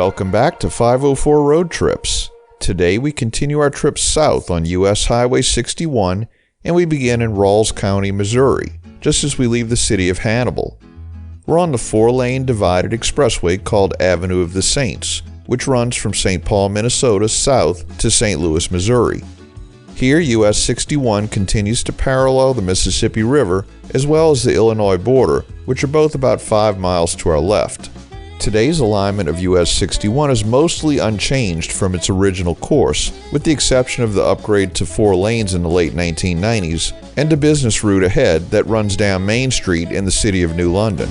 Welcome back to 504 Road Trips. Today we continue our trip south on U.S. Highway 61 and we begin in Rawls County, Missouri, just as we leave the city of Hannibal. We're on the 4-lane divided expressway called Avenue of the Saints, which runs from St. Paul, Minnesota south to St. Louis, Missouri. Here, US 61 continues to parallel the Mississippi River as well as the Illinois border, which are both about 5 miles to our left. Today's alignment of US 61 is mostly unchanged from its original course, with the exception of the upgrade to 4 lanes in the late 1990s and a business route ahead that runs down Main Street in the city of New London.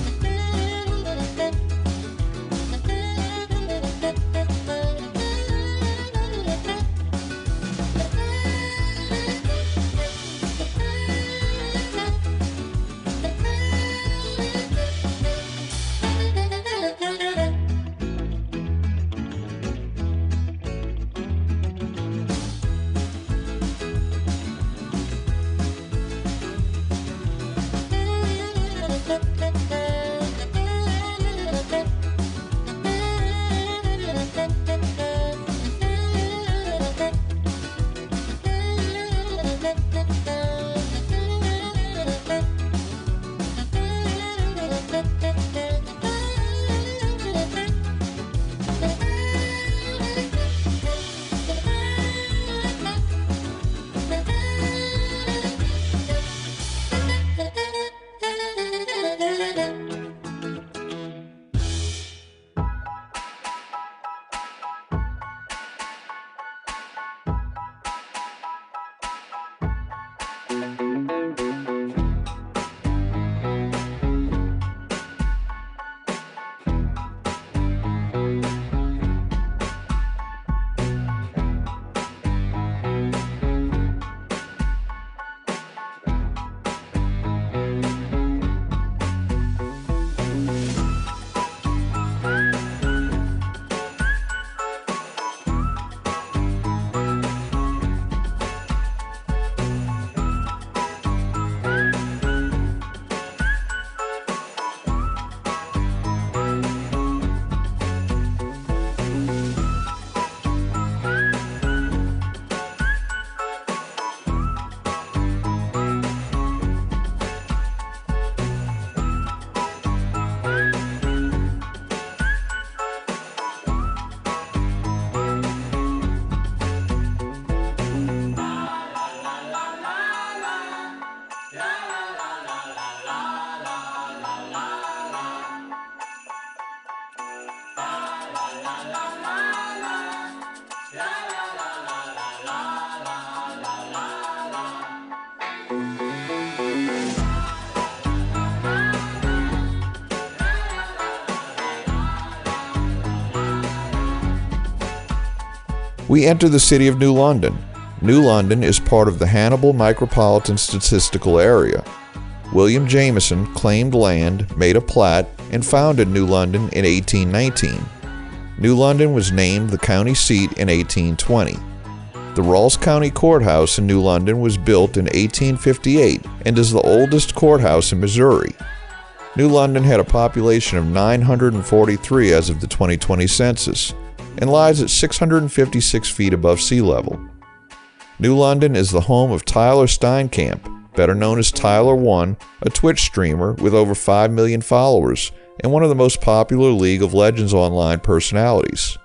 We enter the city of New London. New London is part of the Hannibal Micropolitan Statistical Area. William Jameson claimed land, made a plat, and founded New London in 1819. New London was named the county seat in 1820. The Rawls County Courthouse in New London was built in 1858 and is the oldest courthouse in Missouri. New London had a population of 943 as of the 2020 census and lies at 656 feet above sea level. New London is the home of Tyler Steinkamp, better known as Tyler1, a Twitch streamer with over 5 million followers and one of the most popular League of Legends online personalities.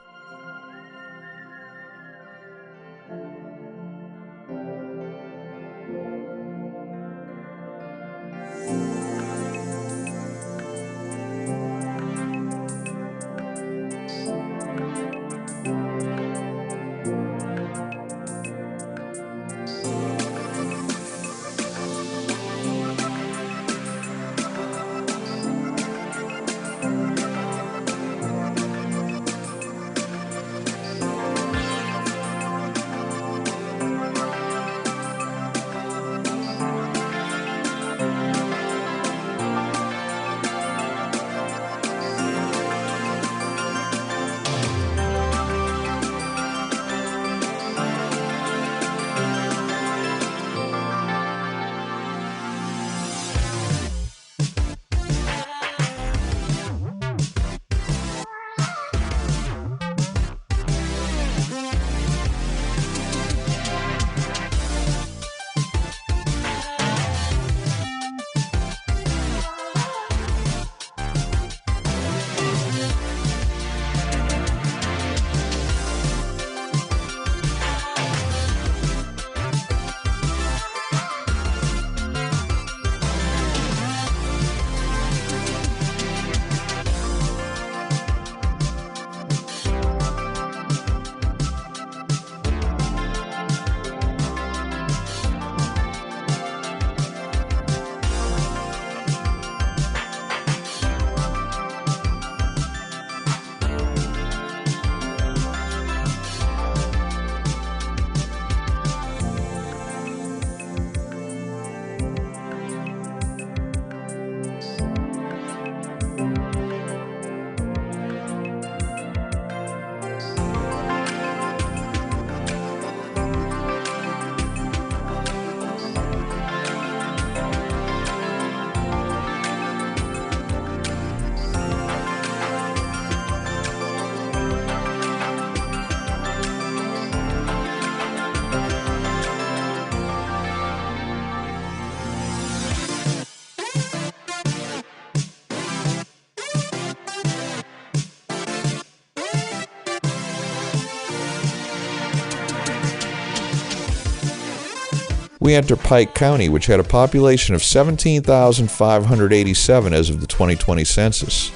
We enter Pike County, which had a population of 17,587 as of the 2020 census.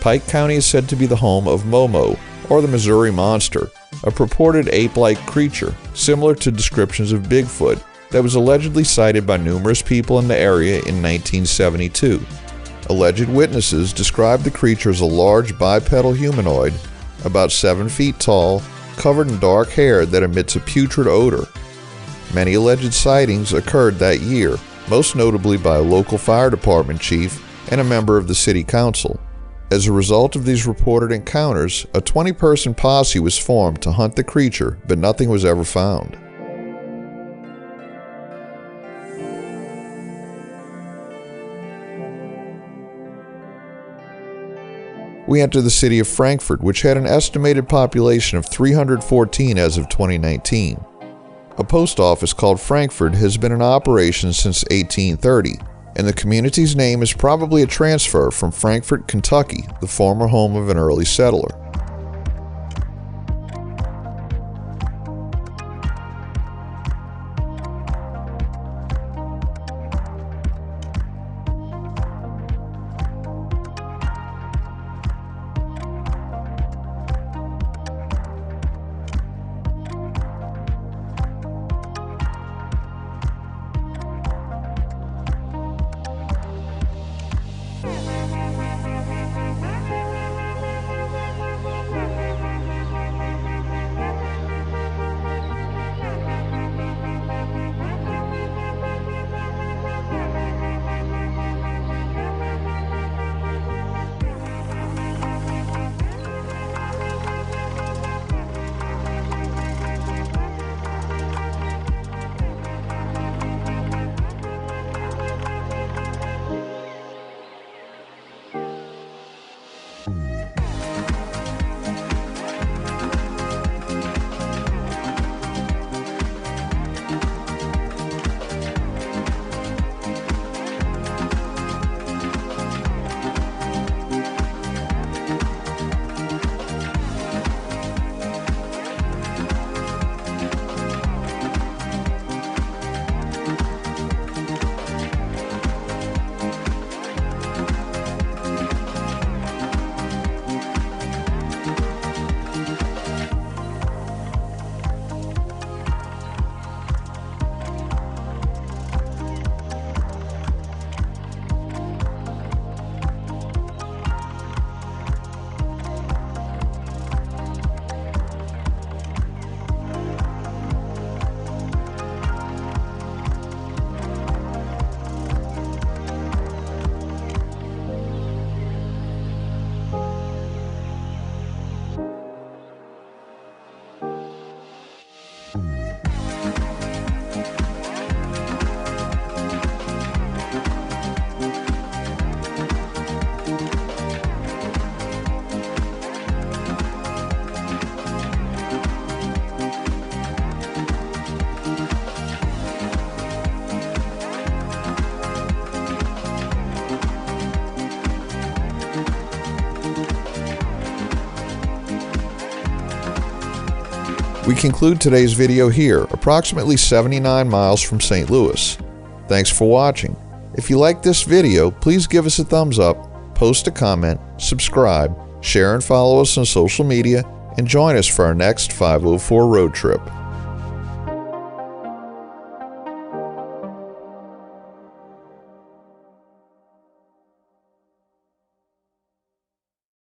Pike County is said to be the home of Momo, or the Missouri Monster, a purported ape-like creature similar to descriptions of Bigfoot that was allegedly sighted by numerous people in the area in 1972. Alleged witnesses described the creature as a large bipedal humanoid, about 7 feet tall, covered in dark hair that emits a putrid odor. Many alleged sightings occurred that year, most notably by a local fire department chief and a member of the city council. As a result of these reported encounters, a 20-person posse was formed to hunt the creature, but nothing was ever found. We enter the city of Frankfort, which had an estimated population of 314 as of 2019. A post office called Frankfort has been in operation since 1830, and the community's name is probably a transfer from Frankfort, Kentucky, the former home of an early settler. We conclude today's video here, approximately 79 miles from St. Louis. Thanks for watching. If you like this video, please give us a thumbs up, post a comment, subscribe, share and follow us on social media, and join us for our next 504 road trip.